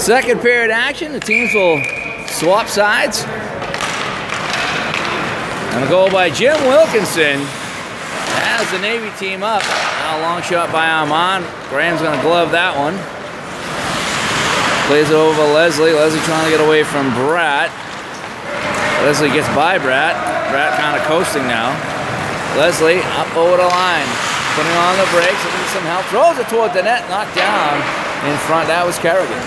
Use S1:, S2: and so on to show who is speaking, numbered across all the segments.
S1: Second period action. The teams will swap sides. And a goal by Jim Wilkinson has the Navy team up. Now a long shot by Armand. Graham's going to glove that one. Plays it over to Leslie. Leslie trying to get away from Bratt. Leslie gets by Bratt. Bratt kind of coasting now. Leslie up over the line. Putting on the brakes, looking for some help. Throws it toward the net, knocked down in front. That was Kerrigan.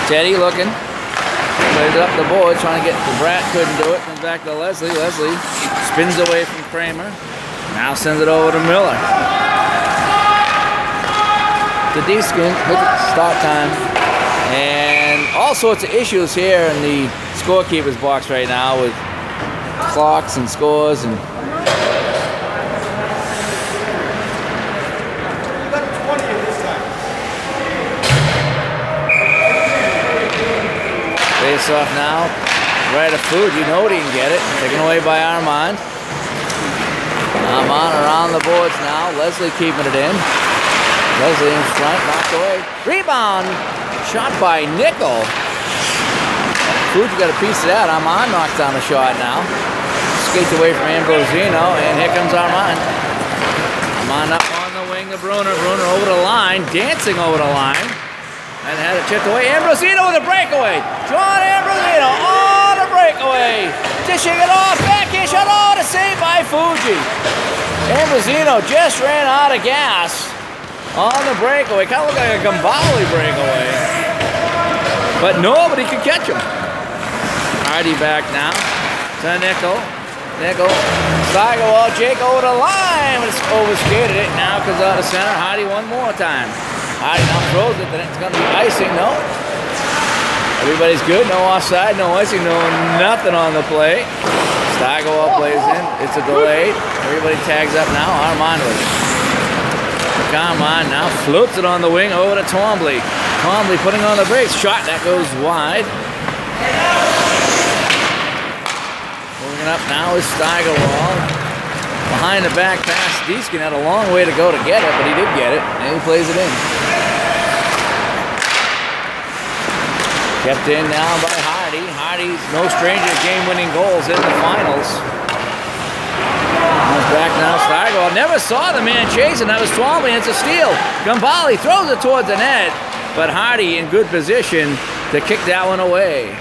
S1: Teddy looking. Plays it up the board, trying to get the Bratt, couldn't do it. Comes back to Leslie. Leslie spins away from Kramer. Now sends it over to Miller. To Deeskin, look at the start time. And all sorts of issues here in the scorekeeper's box right now with clocks and scores and face off now. Right at food, you know he can get it. Taken away by Armand. Armand around the boards now. Leslie keeping it in. Leslie in front, knocked away. Rebound. Shot by Nickel. Food, you got a piece of that. Armand knocks down the shot now. Skates away from Ambrosino, and here comes Armand. Armand up on the wing to Bruner. Bruner over the line, dancing over the line. And had it chipped away. Ambrosino with a breakaway. John Ambrosino on a breakaway. Dishing it off. Backhand shot. Oh, the save by Fuji. Ambrosino just ran out of gas on the breakaway. Kind of looked like a Gambale breakaway. But nobody could catch him. Hardy back now to Nickel. Nickel. Steigerwald. Jake over the line. But it's overskated it. Now comes out of center. Hardy one more time. Hardy now throws it, then it's going to be icing. No. Everybody's good. No offside, no icing, no nothing on the play. Steigerwald plays in. It's a delay. Everybody tags up now. Armand with it. Armand now floats it on the wing over to Twombly. Twombly putting on the brakes. Shot that goes wide. Moving up now is Steigerwald. Behind the back pass. Deeskin had a long way to go to get it, but he did get it, and he plays it in. Kept in now by Hardy. Hardy's no stranger to game-winning goals in the finals. Comes back now, Steigerwald. Never saw the man chasing. That was Twombly, and it's a steal. Gambale throws it towards the net, but Hardy in good position to kick that one away.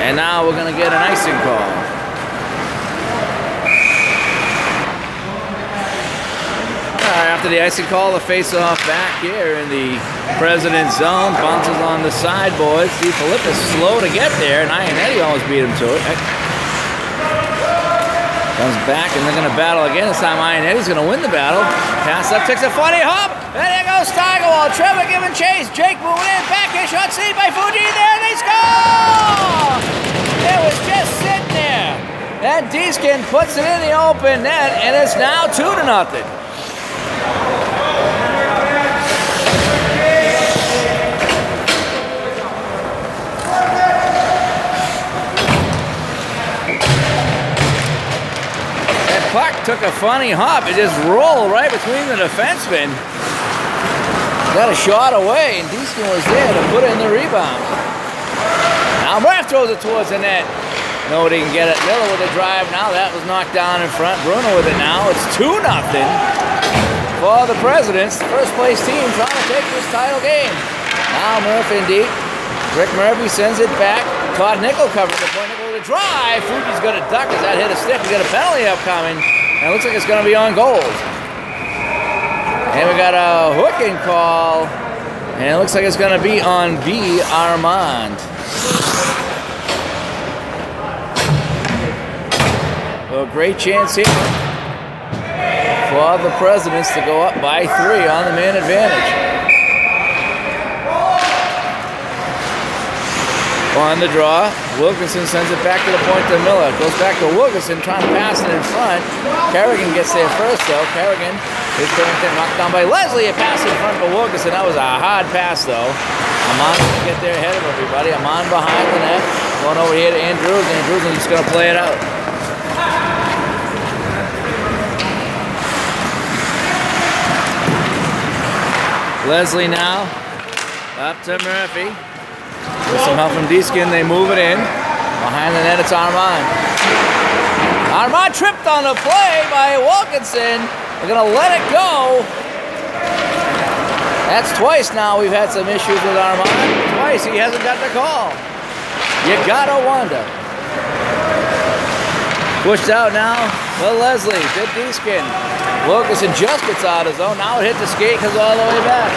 S1: And now we're going to get an icing call. After the icing call, the face-off back here in the President's zone. Bounces on the sideboards. Steve Philippus slow to get there, and Ionetti almost beat him to it. Comes back, and they're going to battle again. This time Ionetti's going to win the battle. Pass up, takes a funny hop, and there goes Steigerwald. Trevor giving chase. Jake moving in. Backhand shot saved by Fuji. There they score! It was just sitting there. And Deeskin puts it in the open net, and it's now 2-0. Puck took a funny hop. It just rolled right between the defensemen. Got a shot away, and Deeskin was there to put in the rebound. Now Braff throws it towards the net. Nobody can get it. Miller with a drive now. That was knocked down in front. Bruno with it now. It's 2-0 for the Presidents. First place team trying to take this title game. Now Murphy indeed. Rick Murphy sends it back. Todd Nickel covers the point. Nickel with a drive. Fuji's going to duck as that hit a stick. We got a penalty upcoming. And it looks like it's going to be on goal. And we got a hooking call. And it looks like it's going to be on B. Armand. Well, great chance here for the Presidents to go up by 3 on the man advantage. On the draw, Wilkinson sends it back to the point to Miller. Goes back to Wilkinson, trying to pass it in front. Kerrigan gets there first, though. Kerrigan is knocked down by Leslie. A pass in front for Wilkinson. That was a hard pass, though. Amon going to get there ahead of everybody. Amon behind the net. Going over here to Andrews. Andrews is just going to play it out. Leslie now Up to Murphy. With some help from D-Skin, they move it in. Behind the net, it's Armand. Armand tripped on the play by Wilkinson. They're gonna let it go. That's twice now we've had some issues with Armand. Twice he hasn't got the call. You gotta wonder. Pushed out now. Well, Leslie, good D-Skin. Wilkinson just gets out of zone. Now it hit the skate, comes all the way back.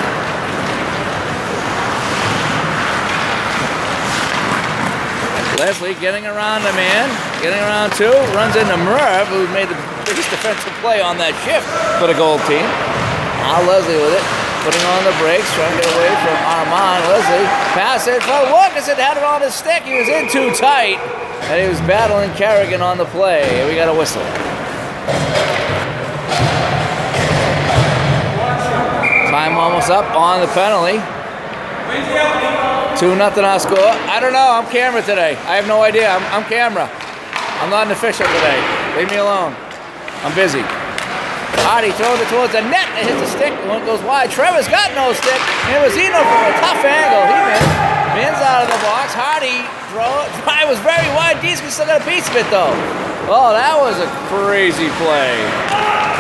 S1: Leslie getting around the man, getting around two, runs into Merv, who made the biggest defensive play on that shift for the gold team. Now Leslie with it, putting on the brakes, trying to get away from Armand. Leslie, pass it for Wilkinson, had it on his stick. He was in too tight. And he was battling Kerrigan on the play. We got a whistle. Time almost up on the penalty. 2-0 our score. I don't know. I'm camera today. I have no idea. I'm camera. I'm not an official today. Leave me alone. I'm busy. Hardy throws it towards the net. It hits the stick. One goes wide. Trevor's got no stick. And it was Eno from a tough angle. He missed. Mins out of the box. Hardy drive was very wide. D-Skin still got a piece of it though. Oh, that was a crazy play.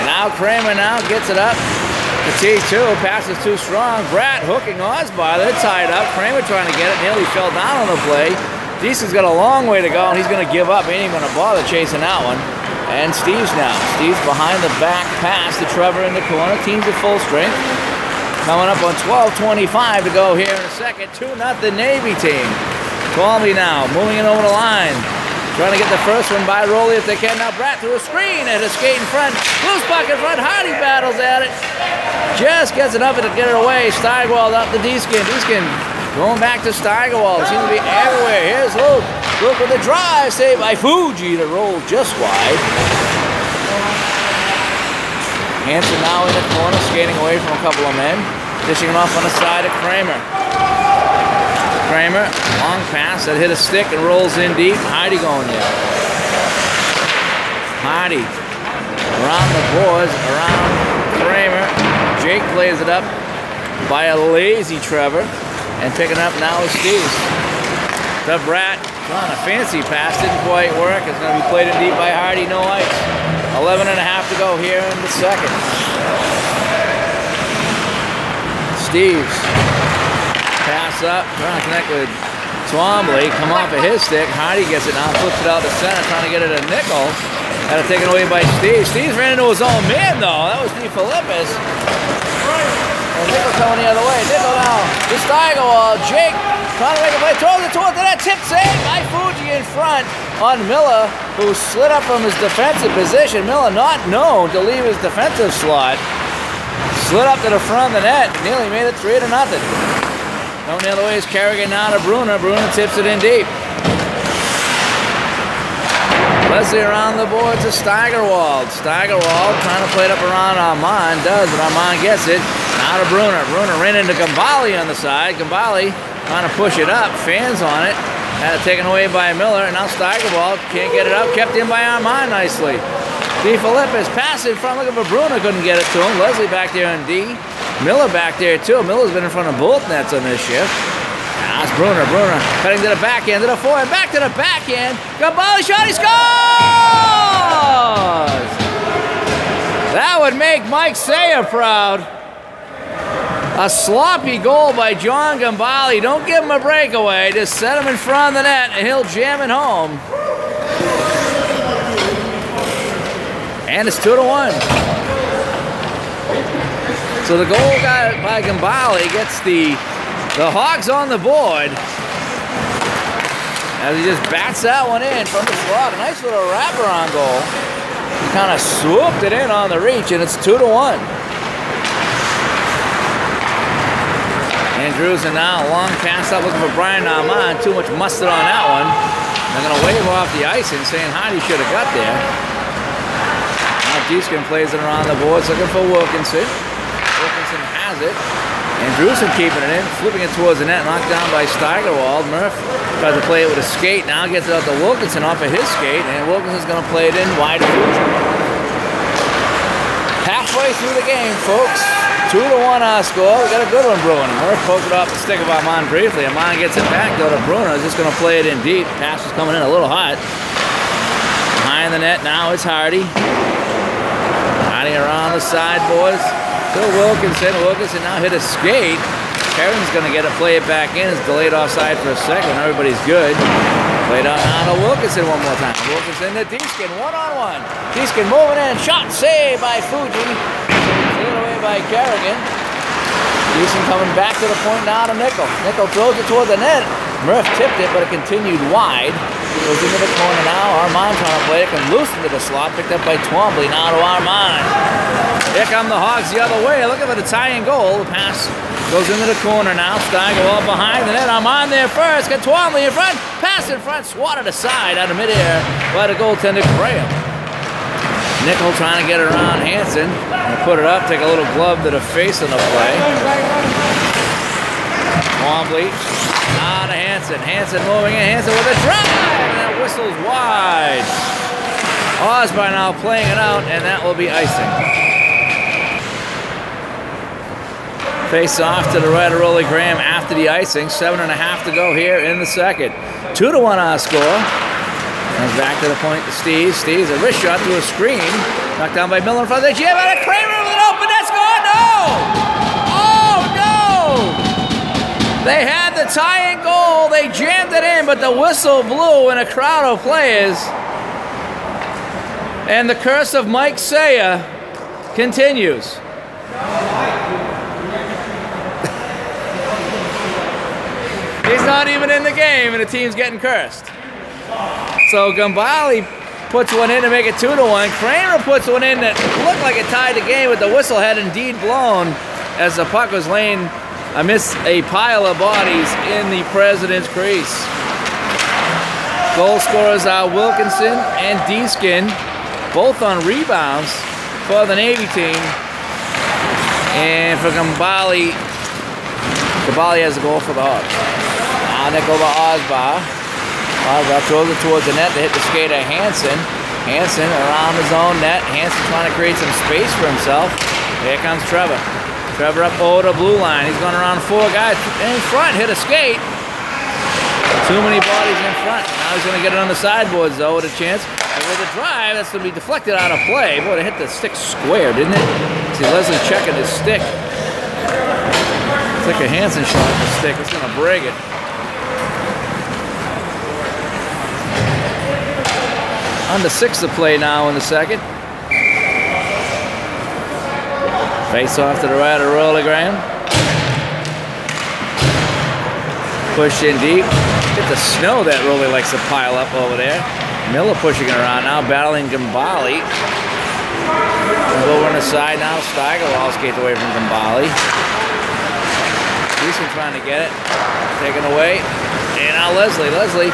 S1: And now Kramer now gets it up. The T2 passes too strong. Bratt hooking Osbar. They're tied up. Kramer trying to get it. Nearly fell down on the play. D-Skin's got a long way to go and he's going to give up. He ain't even going to bother chasing that one. And Steve's now. Steve's behind the back pass to Trevor in the corner. Team's at full strength. Coming up on 12:25 to go here in a second. 2-0 Navy team. Colby now, moving it over the line. Trying to get the first one by Rowley if they can. Now Bratt through a screen and a skate in front. Loose puck in front. Hardy battles at it. Just gets enough to get it away. Steigerwald up to D-Skin. D-Skin going back to Steigerwald. Seems to be everywhere. Here's Luke. Luke with the drive. Saved by Fuji that rolled just wide. Hansen now in the corner, skating away from a couple of men. Dishing it off on the side of Kramer. Kramer, long pass that hit a stick and rolls in deep. Hardy going there. Hardy around the boards, around Kramer. Jake plays it up by a lazy Trevor. And picking up now is Steve. The Bratt on a fancy pass, didn't quite work. It's going to be played in deep by Hardy, no ice. 11 and a half to go here in the second. Steves. Pass up, trying to connect with Twombly. Come off of his stick. Hardy gets it now, flips it out to center, trying to get it to Nickel. Got it taken away by Steve. Steves ran into his own man, though. That was DeFilippis. And Nickel coming the other way. Nickel now to Steigerwald. Jake trying to make a play. Throws it towards the net. Tip save by Fuji in front on Miller, who slid up from his defensive position. Miller not known to leave his defensive slot. Slid up to the front of the net. Nearly made it 3-0. Going the other way is Kerrigan now to Bruner. Bruner tips it in deep. Leslie around the board to Steigerwald. Steigerwald trying to play it up around Armand. Does, but Armand gets it. Now to Bruner. Bruner ran into Gambale on the side. Gambale trying to push it up. Fans on it. Had it taken away by Miller. And now Steigerwald can't get it up. Kept in by Armand nicely. DeFilippis pass in front. Looking for Bruner. Couldn't get it to him. Leslie back there in D. Miller back there too. Miller's been in front of both nets on this shift. Now it's Bruner. Bruner cutting to the backhand, to the forehand, back to the backhand. Gambale shot, he scores! That would make Mike Sayer proud. A sloppy goal by John Gambale. Don't give him a breakaway. Just set him in front of the net and he'll jam it home. And it's 2-1. So the goal got by Gambale gets the Hawks on the board. As he just bats that one in from the slot. A nice little wraparound goal. He kind of swooped it in on the reach, and it's 2-1. Andrews and now a long pass up looking for Brian Armand. Too much mustard on that one. They're going to wave off the icing, saying Hardy should have got there. Now D-Skin plays it around the boards looking for Wilkinson. Wilkinson has it. Andrewson keeping it in, flipping it towards the net, knocked down by Steigerwald. Murph tries to play it with a skate, now gets it out to Wilkinson off of his skate, and Wilkinson's going to play it in wide to Fuji. Halfway through the game, folks. 2-1 our score. We got a good one brewing. Murph poked it off the stick of Armand briefly. Armand gets it back, though, to Bruno. He's just going to play it in deep. Pass is coming in a little hot. Behind the net now, it's Hardy. Hardy around the side, boys. Still Wilkinson. Wilkinson now hit a skate. Kevin's going to get it, play it back in. It's delayed offside for a second. Everybody's good. Played out now to Wilkinson one more time. Wilkinson to Deeskin, one-on-one. Deeskin moving in. Shot saved by Fuji. Cleared away by Kerrigan. Deeskin coming back to the point now to Nickel. Nickel throws it toward the net. Murph tipped it, but it continued wide. Goes into the corner now. Armand trying to play it. Can loose into the slot. Picked up by Twombly. Now to Armand. Here come the Hogs the other way. Looking for the tie-in goal. The pass goes into the corner now. Steigerwald behind the net. Armand there first. Got Twombly in front. Pass in front. Swatted aside out of midair by the goaltender Graham. Nickel trying to get it around Hansen. Put it up. Take a little glove to the face on the play. Twombly. Now to Hansen. Hansen moving in. Hansen with a drive. And that whistle's wide. Osborne now playing it out, and that will be icing. Face off to the right of Rolly Graham after the icing. 7.5 to go here in the second. 2-1 our score. Comes back to the point to Steve. Steve's a wrist shot to a screen. Knocked down by Miller in front of the jam. And a Kramer with an open net score. No! Oh, no! They had the tie-in goal. They jammed it in, but the whistle blew in a crowd of players. And the curse of Mike Saya continues. He's not even in the game, and the team's getting cursed. So Gambale puts one in to make it 2-1. Kramer puts one in that looked like it tied the game, but the whistle had indeed blown as the puck was laying amidst a pile of bodies in the President's crease. Goal scorers are Wilkinson and Deeskin, both on rebounds for the Navy team. And for Gambale, Gambale has a goal for the Hogs. Nickel to Osbar. Osbar throws it towards the net to hit the skater Hansen. Hansen around his own net. Hansen trying to create some space for himself. Here comes Trevor. Trevor up over the blue line. He's going around 4 guys in front. Hit a skate. Too many bodies in front. Now he's going to get it on the sideboards though with a chance. And with a drive, that's going to be deflected out of play. Boy, it hit the stick square, didn't it? See Leslie checking his stick. It's like a Hansen shot at the stick. It's going to break it. Under 6 to play now in the second. Face off to the right of Rolly Graham. Pushed in deep. Hit the snow that Rolly likes to pile up over there. Miller pushing it around now, battling Gambale. Over on the side now. Steigerwald skates away from Gambale. Deeskin trying to get it. Taken away. And now Leslie. Leslie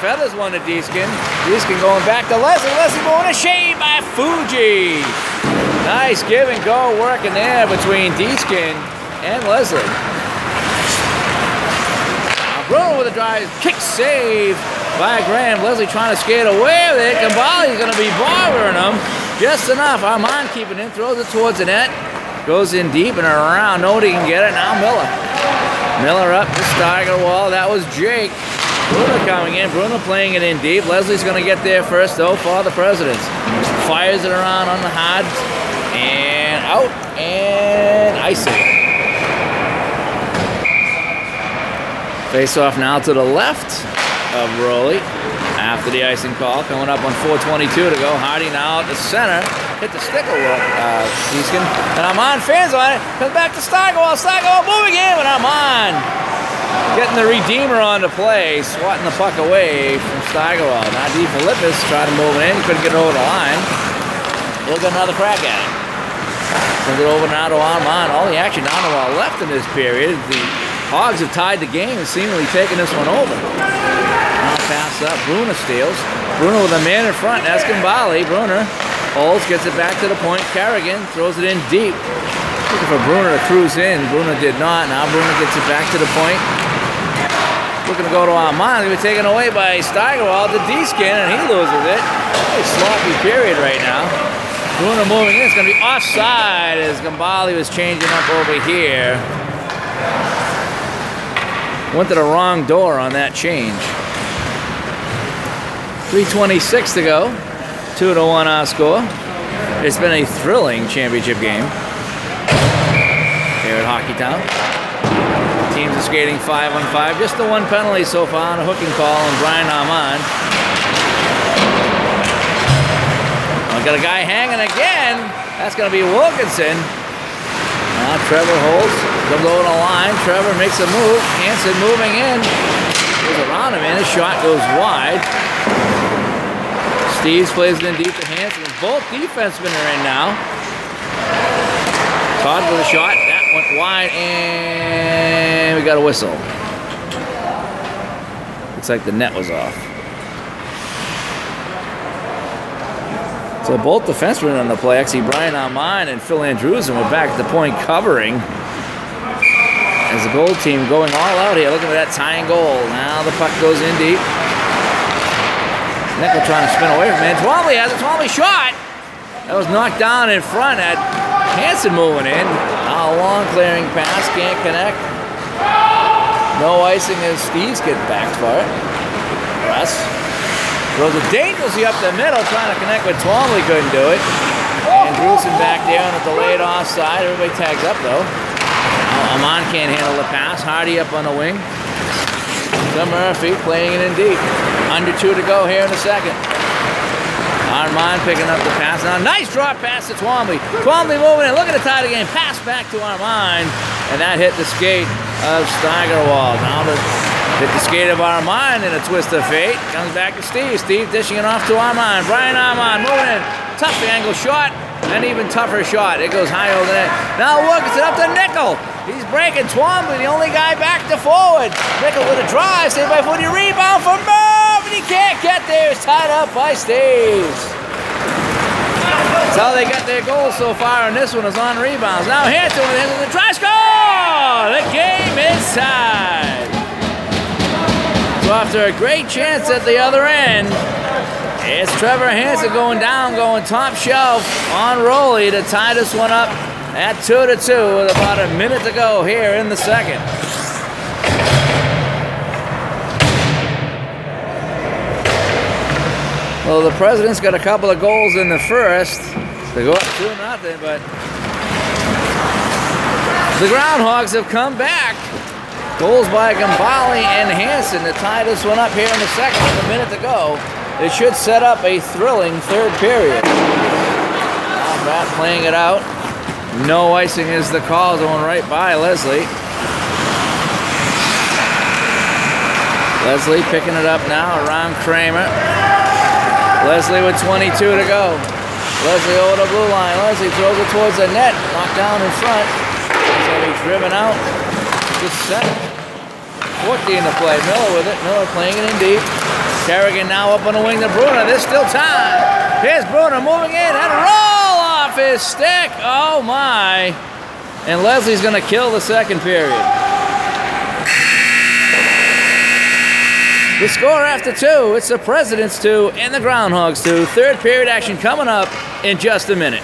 S1: feathers one to Deeskin. Deeskin going back to Leslie. Leslie going to shade by Fuji. Nice give and go working there between Deeskin and Leslie. Now Bruno with a drive. Kick save by Graham. Leslie trying to skate away with it. Gambale's going to be bothering him just enough. Armand keeping it. Throws it towards the net. Goes in deep and around. Nobody can get it. Now Miller. Miller up to Steigerwald. That was Jake. Bruno coming in. Bruno playing it in deep. Leslie's going to get there first, though, for the Presidents. Fires it around on the hard. And out. And icing. Face off now to the left of Rolly. After the icing call. Coming up on 4:22 to go. Hardy now at the center. Hit the stick of Deeskin. And Armand fans on it. Comes back to Steigerwald. Steigerwald moving in. And Armand getting the Redeemer on to play. Swatting the puck away from Steigerwald. Now D. Philippus tried to move it in. Couldn't get it over the line. He'll get another crack at it. Sends it over now to Armand. All the action down to our left in this period. The Hogs have tied the game and seemingly taken this one over. Now pass up. Bruno steals. Bruno with a man in front. That's Gambale. Bruno holds, gets it back to the point. Kerrigan throws it in deep. Looking for Bruno to cruise in. Bruno did not. Now Bruno gets it back to the point. Looking to go to Armand. He'll be taken away by Steigerwald to Deeskin, and he loses it. Very sloppy period right now. Bruno moving in. It's going to be offside as Gambale was changing up over here. Went to the wrong door on that change. 3:26 to go. 2-1 our score. It's been a thrilling championship game here at Hockeytown. Teams are skating 5-on-5. Just the one penalty so far on a hooking call on Brian Armand. Got a guy hanging again. That's going to be Wilkinson. Now Trevor holds. Comes over the line. Trevor makes a move. Hansen moving in. Goes around him, and his shot goes wide. Steves plays it in deep to Hansen. Both defensemen are in now. Todd with a shot. That went wide, and we got a whistle. Looks like the net was off. So both defensemen on the play, actually Brian Armand and Phil Andrewsen were back at the point covering. As the goal team going all out here, looking at that tying goal. Now the puck goes in deep. Nickel trying to spin away from it. Twombly has a Twombly shot. That was knocked down in front at Hansen moving in. Now a long clearing pass, can't connect. No icing as Steves get backed for it. Russ. Throws it dangerously up the middle, trying to connect with Twombly, couldn't do it. Andrewsen back there on a delayed offside. Everybody tags up though. Now Amon can't handle the pass. Hardy up on the wing. To Murphy playing it in deep. Under 2 to go here in the second. Armand picking up the pass. Now nice drop pass to Twombly. Twombly moving in. Look at the tie of the game. Pass back to Armand. And that hit the skate of Steigerwald. Now the hit the skate of Armand in a twist of fate. Comes back to Steve. Steve dishing it off to Armand. Brian Armand moving in. Tough angle shot. An even tougher shot. It goes high over the net. Now Wilkinson up to Nickel. He's breaking Twombly, the only guy back to forward. Nickel with a drive. Saved by Footy. Rebound for Merv. And he can't get there. It's tied up by Steves. That's how they got their goal so far, and this one is on rebounds. Now Hansen with the try score! The game is tied. So after a great chance at the other end, it's Trevor Hansen going down, going top shelf on Roley to tie this one up at 2-2 with about a minute to go here in the second. Well, the Presidents got a couple of goals in the first to go up 2-0, but the Groundhogs have come back. Goals by Gambale and Hansen to tie this one up here in the second with a minute to go. It should set up a thrilling third period. Now Matt playing it out. No icing is the call, going right by Leslie. Leslie picking it up now around Kramer. Leslie with 22 to go. Leslie over the blue line. Leslie throws it towards the net. Knocked down in front. He's driven out. Just set. 14 to play. Miller with it. Miller playing it in deep. Kerrigan now up on the wing to Bruno. There's still time. Here's Bruno moving in and roll off his stick. Oh my. And Leslie's going to kill the second period. The score after 2, it's the Presidents 2 and the Groundhogs 2. Third period action coming up in just a minute.